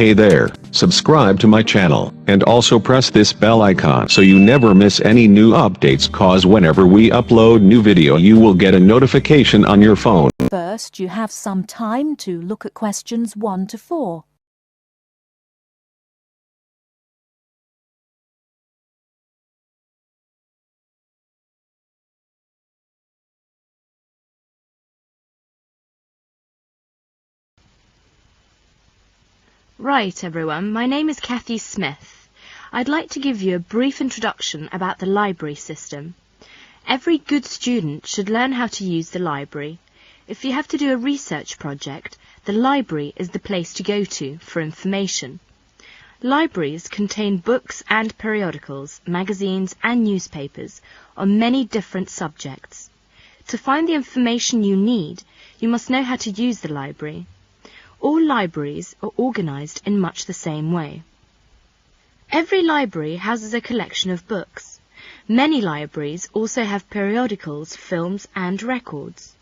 Hey there, subscribe to my channel, and also press this bell icon so you never miss any new updates, cause whenever we upload new video you will get a notification on your phone. First, you have some time to look at questions 1 to 4. Right everyone, my name is Kathy Smith. I'd like to give you a brief introduction about the library system. Every good student should learn how to use the library. If you have to do a research project, the library is the place to go to for information. Libraries contain books and periodicals, magazines and newspapers on many different subjects. To find the information you need, you must know how to use the library. All libraries are organised in much the same way. Every library houses a collection of books. Many libraries also have periodicals, films and records.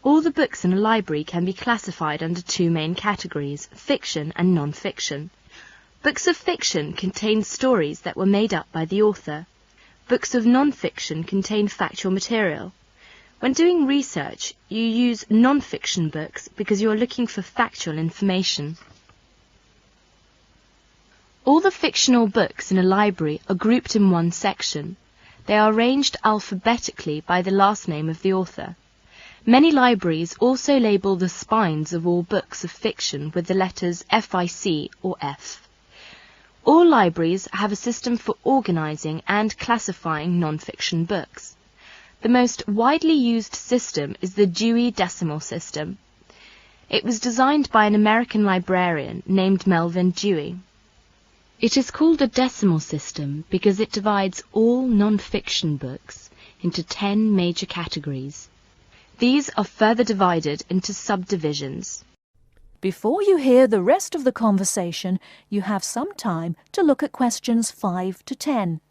All the books in a library can be classified under 2 main categories, fiction and non-fiction. Books of fiction contain stories that were made up by the author. Books of non-fiction contain factual material. When doing research, you use non-fiction books because you are looking for factual information. All the fictional books in a library are grouped in one section. They are arranged alphabetically by the last name of the author. Many libraries also label the spines of all books of fiction with the letters FIC or F. All libraries have a system for organising and classifying non-fiction books. The most widely used system is the Dewey Decimal System. It was designed by an American librarian named Melvin Dewey. It is called a decimal system because it divides all non-fiction books into 10 major categories. These are further divided into subdivisions. Before you hear the rest of the conversation, you have some time to look at questions 5 to 10.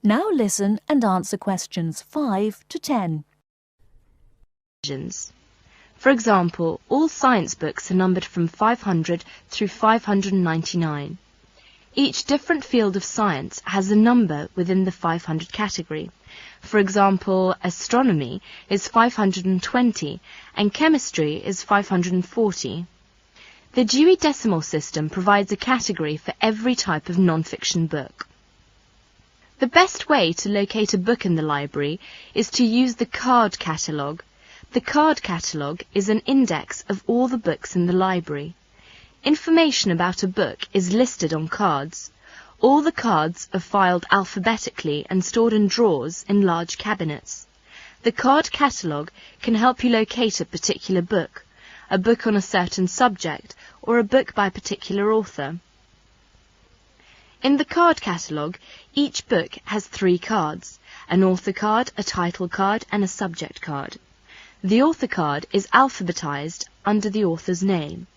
Now listen and answer questions 5 to 10. For example, all science books are numbered from 500 through 599. Each different field of science has a number within the 500 category. For example, astronomy is 520 and chemistry is 540. The Dewey Decimal System provides a category for every type of non-fiction book. The best way to locate a book in the library is to use the card catalogue. The card catalogue is an index of all the books in the library. Information about a book is listed on cards. All the cards are filed alphabetically and stored in drawers in large cabinets. The card catalogue can help you locate a particular book, a book on a certain subject, or a book by a particular author. In the card catalogue, each book has 3 cards, an author card, a title card and a subject card. The author card is alphabetized under the author's name.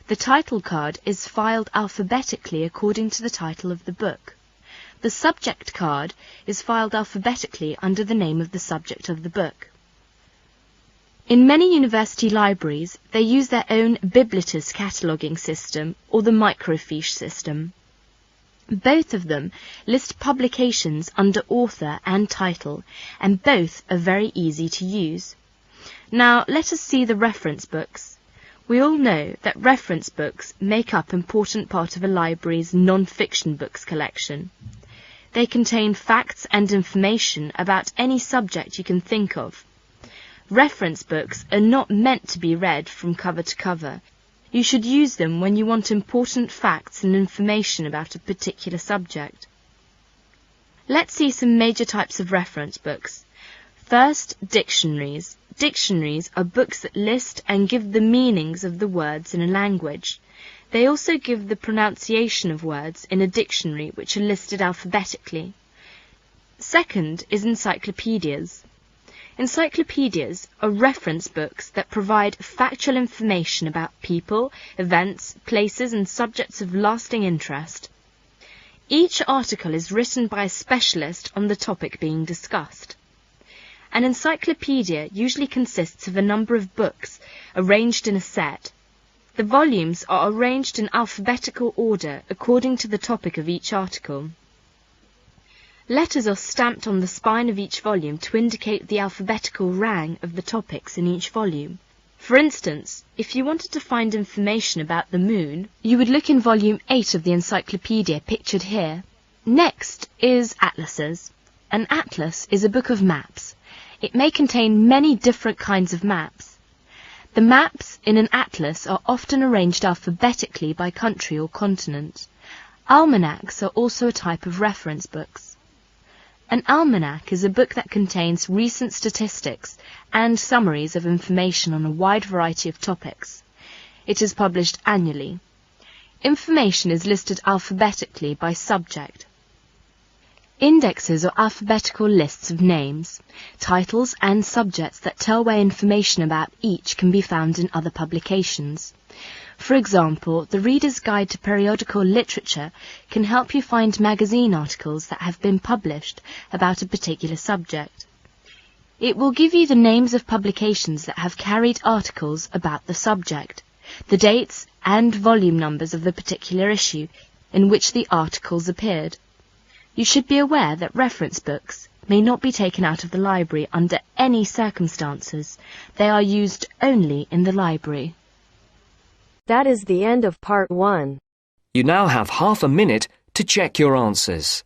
The title card is filed alphabetically according to the title of the book. The subject card is filed alphabetically under the name of the subject of the book. In many university libraries, they use their own Biblitus cataloguing system or the microfiche system. Both of them list publications under author and title, and both are very easy to use. Now let us see the reference books. We all know that reference books make up an important part of a library's non-fiction books collection. They contain facts and information about any subject you can think of. Reference books are not meant to be read from cover to cover. You should use them when you want important facts and information about a particular subject. Let's see some major types of reference books. First, dictionaries. Dictionaries are books that list and give the meanings of the words in a language. They also give the pronunciation of words in a dictionary which are listed alphabetically. Second is encyclopedias. Encyclopedias are reference books that provide factual information about people, events, places and subjects of lasting interest. Each article is written by a specialist on the topic being discussed. An encyclopedia usually consists of a number of books arranged in a set. The volumes are arranged in alphabetical order according to the topic of each article. Letters are stamped on the spine of each volume to indicate the alphabetical rang of the topics in each volume. For instance, if you wanted to find information about the moon, you would look in volume 8 of the encyclopedia pictured here. Next is atlases. An atlas is a book of maps. It may contain many different kinds of maps. The maps in an atlas are often arranged alphabetically by country or continent. Almanacs are also a type of reference books. An almanac is a book that contains recent statistics and summaries of information on a wide variety of topics. It is published annually. Information is listed alphabetically by subject. Indexes are alphabetical lists of names, titles and subjects that tell where information about each can be found in other publications. For example, the Reader's Guide to Periodical Literature can help you find magazine articles that have been published about a particular subject. It will give you the names of publications that have carried articles about the subject, the dates and volume numbers of the particular issue in which the articles appeared. You should be aware that reference books may not be taken out of the library under any circumstances. They are used only in the library. That is the end of part 1. You now have half a minute to check your answers.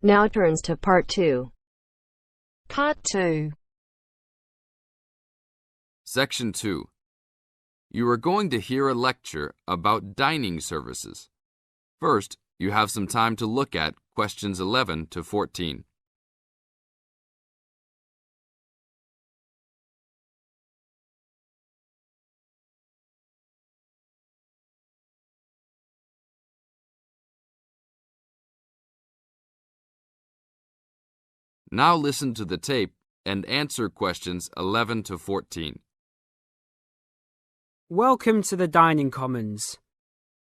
Now turns to part 2. Part 2. Section 2. You are going to hear a lecture about dining services. First, you have some time to look at questions 11 to 14. Now listen to the tape and answer questions 11 to 14. Welcome to the Dining Commons.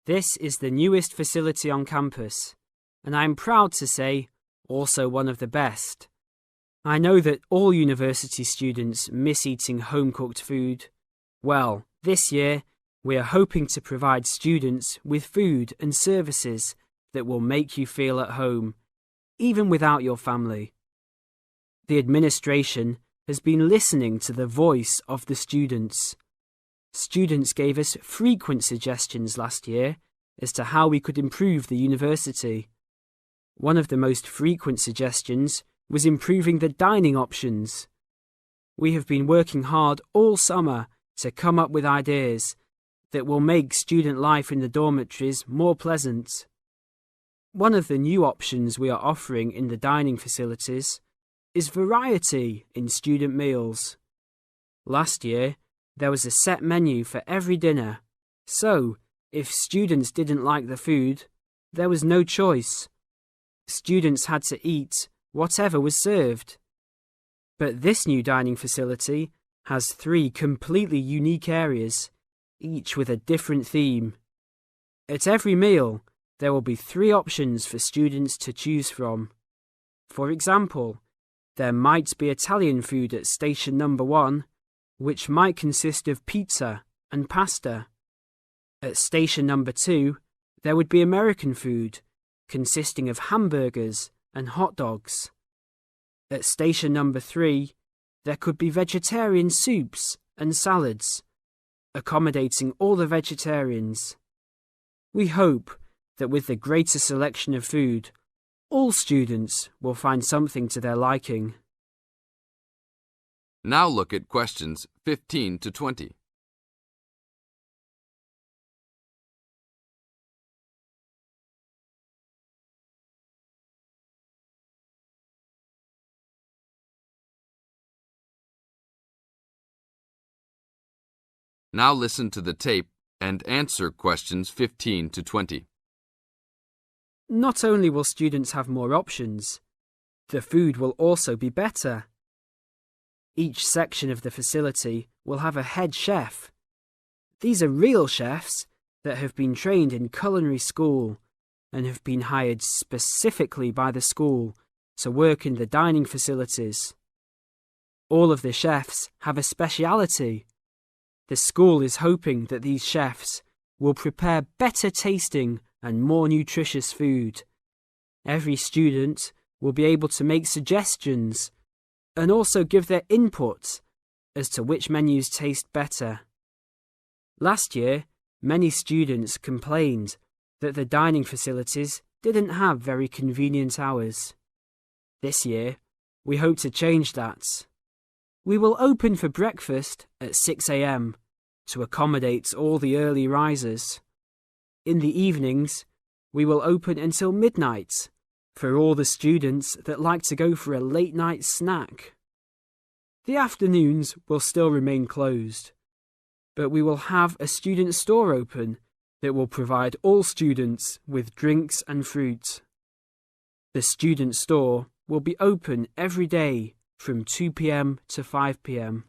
This is the newest facility on campus, and I'm proud to say, also one of the best. I know that all university students miss eating home-cooked food. Well, this year, we are hoping to provide students with food and services that will make you feel at home, even without your family. The administration has been listening to the voice of the students. Students gave us frequent suggestions last year as to how we could improve the university. One of the most frequent suggestions was improving the dining options. We have been working hard all summer to come up with ideas that will make student life in the dormitories more pleasant. One of the new options we are offering in the dining facilities is variety in student meals. Last year, there was a set menu for every dinner, so if students didn't like the food, there was no choice. Students had to eat whatever was served. But this new dining facility has 3 completely unique areas, each with a different theme. At every meal, there will be 3 options for students to choose from. For example, there might be Italian food at station number 1, which might consist of pizza and pasta. At station number 2, there would be American food, consisting of hamburgers and hot dogs. At station number 3, there could be vegetarian soups and salads, accommodating all the vegetarians. We hope that with the greater selection of food, all students will find something to their liking. Now look at questions 15 to 20. Now listen to the tape and answer questions 15 to 20. Not only will students have more options, the food will also be better. Each section of the facility will have a head chef. These are real chefs that have been trained in culinary school and have been hired specifically by the school to work in the dining facilities. All of the chefs have a speciality. The school is hoping that these chefs will prepare better tasting and more nutritious food. Every student will be able to make suggestions and also give their input as to which menus taste better. Last year, many students complained that the dining facilities didn't have very convenient hours. This year, we hope to change that. We will open for breakfast at 6 a.m. to accommodate all the early risers. In the evenings, we will open until midnight for all the students that like to go for a late-night snack. The afternoons will still remain closed, but we will have a student store open that will provide all students with drinks and fruit. The student store will be open every day from 2 p.m. to 5 p.m.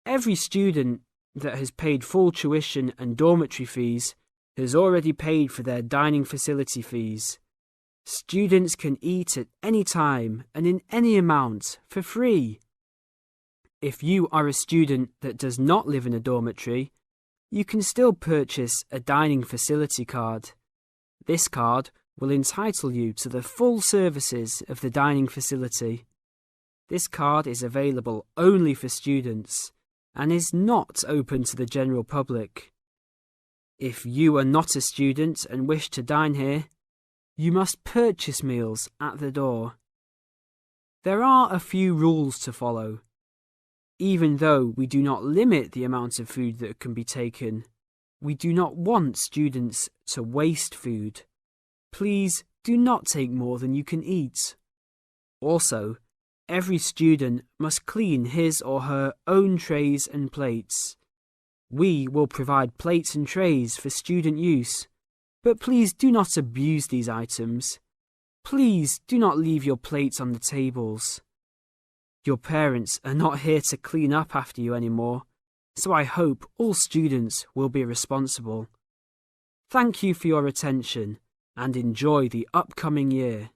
Every student that has paid full tuition and dormitory fees has already paid for their dining facility fees. Students can eat at any time and in any amount for free. If you are a student that does not live in a dormitory, you can still purchase a dining facility card. This card will entitle you to the full services of the dining facility. This card is available only for students and is not open to the general public. If you are not a student and wish to dine here, you must purchase meals at the door. There are a few rules to follow. Even though we do not limit the amount of food that can be taken, we do not want students to waste food. Please do not take more than you can eat. Also, every student must clean his or her own trays and plates. We will provide plates and trays for student use, but please do not abuse these items. Please do not leave your plates on the tables. Your parents are not here to clean up after you anymore, so I hope all students will be responsible. Thank you for your attention and enjoy the upcoming year.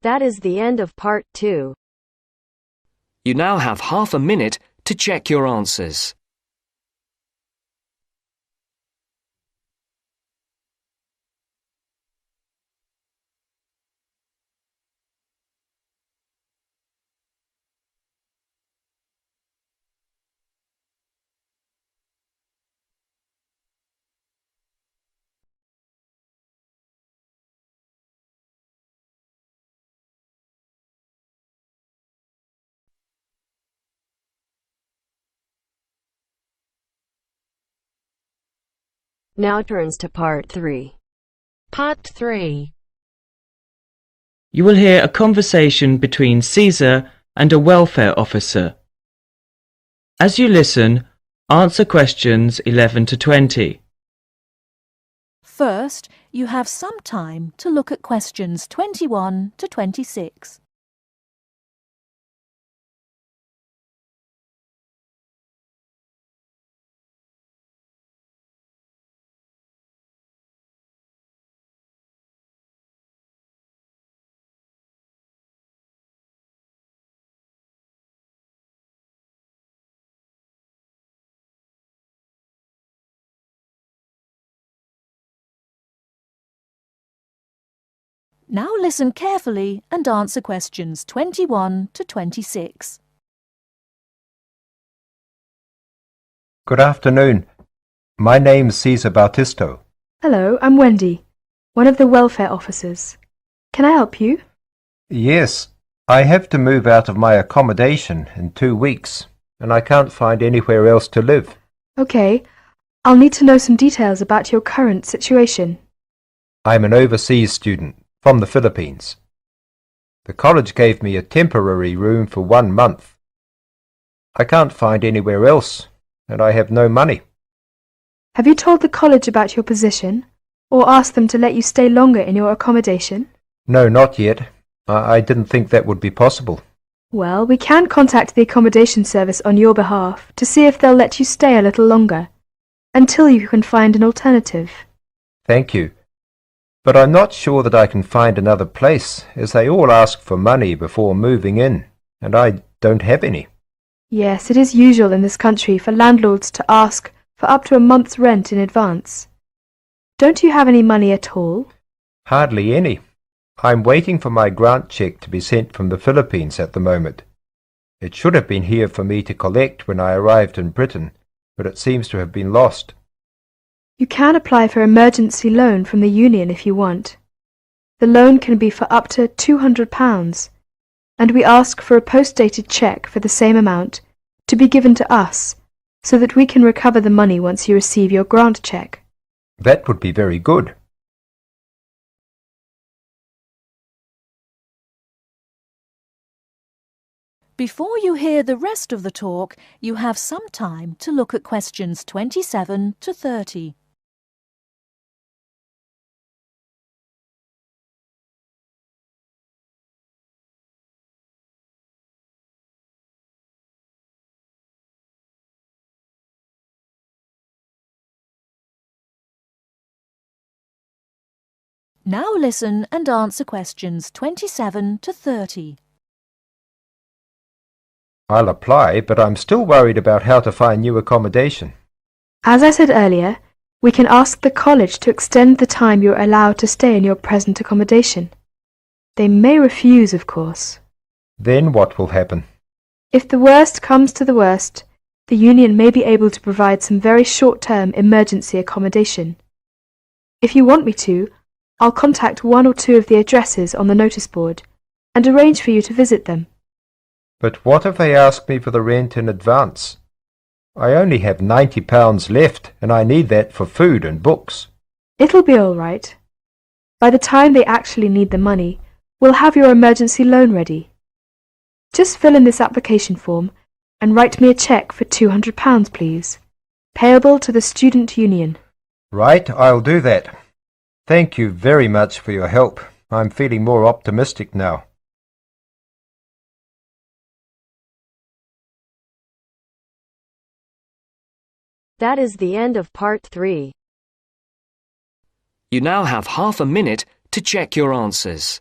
That is the end of part 2. You now have half a minute to check your answers. Now turns to part 3. Part 3. You will hear a conversation between Caesar and a welfare officer. As you listen, answer questions 11 to 20. First, you have some time to look at questions 21 to 26. Now listen carefully and answer questions 21 to 26. Good afternoon. My name's Cesar Bautisto. Hello, I'm Wendy, one of the welfare officers. Can I help you? Yes, I have to move out of my accommodation in 2 weeks, and I can't find anywhere else to live. Okay, I'll need to know some details about your current situation. I'm an overseas student from the Philippines. The college gave me a temporary room for 1 month. I can't find anywhere else, and I have no money. Have you told the college about your position, or asked them to let you stay longer in your accommodation? No, not yet. I didn't think that would be possible. Well, we can contact the accommodation service on your behalf to see if they'll let you stay a little longer, until you can find an alternative. Thank you. But I'm not sure that I can find another place, as they all ask for money before moving in, and I don't have any. Yes, it is usual in this country for landlords to ask for up to a month's rent in advance. Don't you have any money at all? Hardly any. I'm waiting for my grant check to be sent from the Philippines at the moment. It should have been here for me to collect when I arrived in Britain, but it seems to have been lost. You can apply for emergency loan from the union if you want. The loan can be for up to £200, and we ask for a post-dated cheque for the same amount to be given to us, so that we can recover the money once you receive your grant cheque. That would be very good. Before you hear the rest of the talk, you have some time to look at questions 27 to 30. Now listen and answer questions 27 to 30. I'll apply, but I'm still worried about how to find new accommodation. As I said earlier, we can ask the college to extend the time you're allowed to stay in your present accommodation. They may refuse, of course. Then what will happen? If the worst comes to the worst, the union may be able to provide some very short-term emergency accommodation. If you want me to, I'll contact 1 or 2 of the addresses on the notice board and arrange for you to visit them. But what if they ask me for the rent in advance? I only have £90 left, and I need that for food and books. It'll be all right. By the time they actually need the money, we'll have your emergency loan ready. Just fill in this application form and write me a cheque for £200, please, payable to the student union. Right, I'll do that. Thank you very much for your help. I'm feeling more optimistic now. That is the end of part 3. You now have half a minute to check your answers.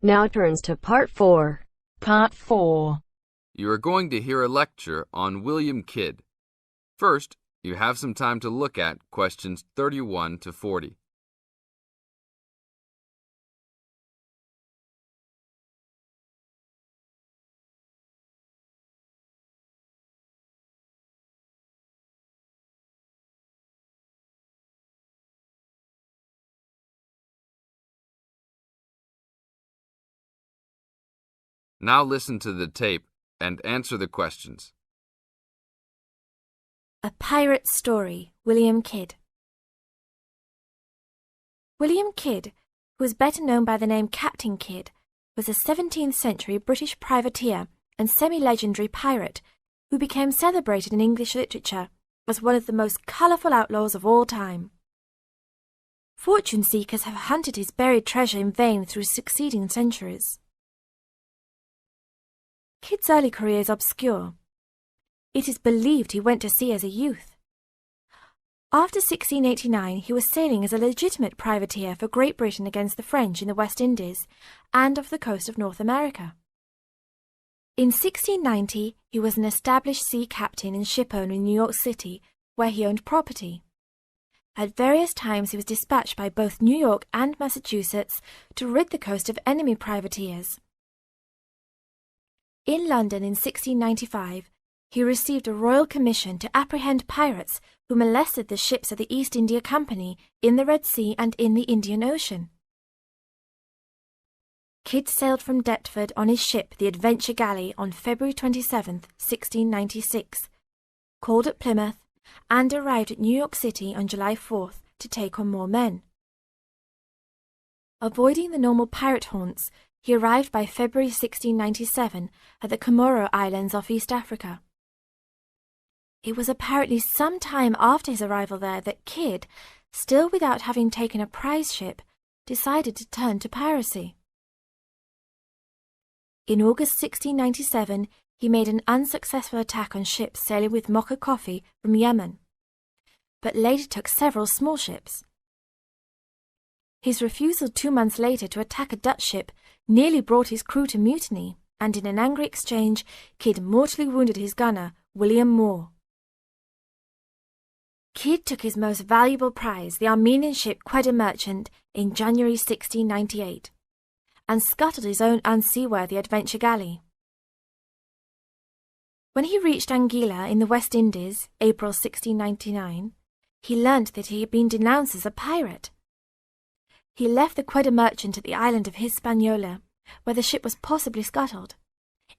Now turns to part 4. Part 4. You are going to hear a lecture on William Kidd. First, you have some time to look at questions 31 to 40. Now listen to the tape and answer the questions. A Pirate Story, William Kidd. William Kidd, who was better known by the name Captain Kidd, was a 17th century British privateer and semi-legendary pirate who became celebrated in English literature as one of the most colourful outlaws of all time. Fortune seekers have hunted his buried treasure in vain through succeeding centuries. Kidd's early career is obscure. It is believed he went to sea as a youth. After 1689, he was sailing as a legitimate privateer for Great Britain against the French in the West Indies and off the coast of North America. In 1690, he was an established sea captain and shipowner in New York City, where he owned property. At various times he was dispatched by both New York and Massachusetts to rid the coast of enemy privateers. In London in 1695, he received a royal commission to apprehend pirates who molested the ships of the East India Company in the Red Sea and in the Indian Ocean. Kidd sailed from Deptford on his ship, the Adventure Galley, on February 27, 1696, called at Plymouth, and arrived at New York City on July 4th to take on more men. Avoiding the normal pirate haunts, he arrived by February 1697 at the Comoro Islands off East Africa. It was apparently some time after his arrival there that Kidd, still without having taken a prize ship, decided to turn to piracy. In August 1697, he made an unsuccessful attack on ships sailing with mocha coffee from Yemen, but later took several small ships. His refusal 2 months later to attack a Dutch ship nearly brought his crew to mutiny, and in an angry exchange, Kidd mortally wounded his gunner, William Moore. Kidd took his most valuable prize, the Armenian ship Quetta Merchant, in January 1698, and scuttled his own unseaworthy Adventure Galley. When he reached Anguilla in the West Indies, April 1699, he learnt that he had been denounced as a pirate. He left the Quetta Merchant at the island of Hispaniola, where the ship was possibly scuttled.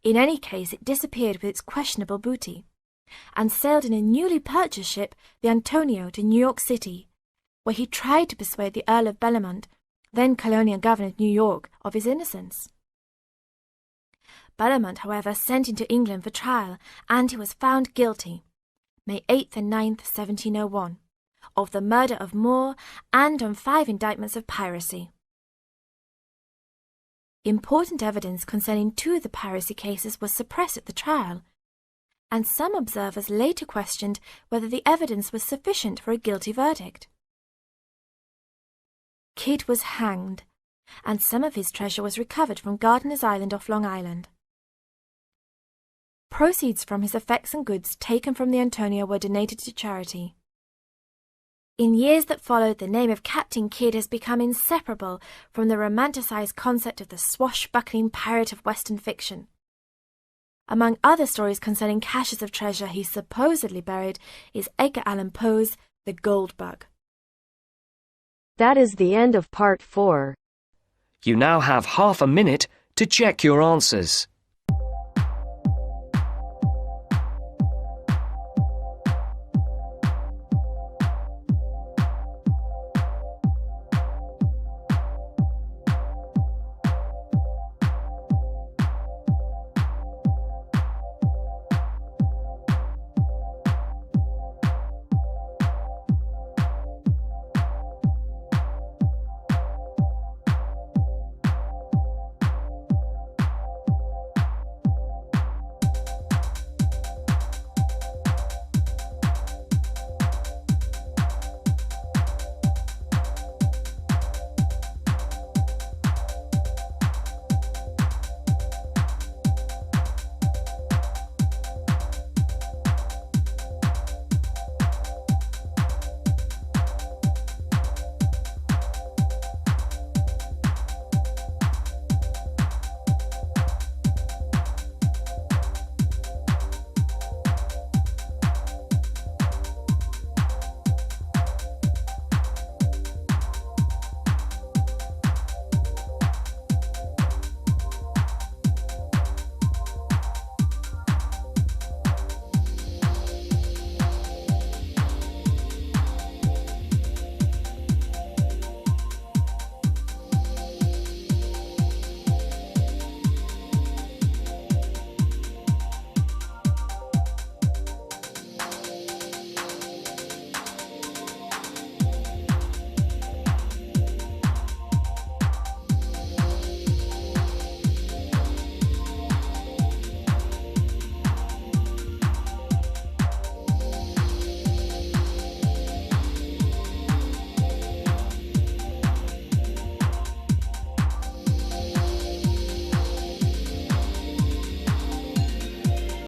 In any case, it disappeared with its questionable booty, and sailed in a newly purchased ship, the Antonio, to New York City, where he tried to persuade the Earl of Bellamont, then colonial governor of New York, of his innocence. Bellamont, however, sent him to England for trial, and he was found guilty, May 8th and 9th, 1701, of the murder of Moore and on 5 indictments of piracy. Important evidence concerning 2 of the piracy cases was suppressed at the trial, and some observers later questioned whether the evidence was sufficient for a guilty verdict. Kidd was hanged, and some of his treasure was recovered from Gardiner's Island off Long Island. Proceeds from his effects and goods taken from the Antonio were donated to charity. In years that followed, the name of Captain Kidd has become inseparable from the romanticized concept of the swashbuckling pirate of Western fiction. Among other stories concerning caches of treasure he supposedly buried is Edgar Allan Poe's The Gold Bug. That is the end of part 4. You now have half a minute to check your answers.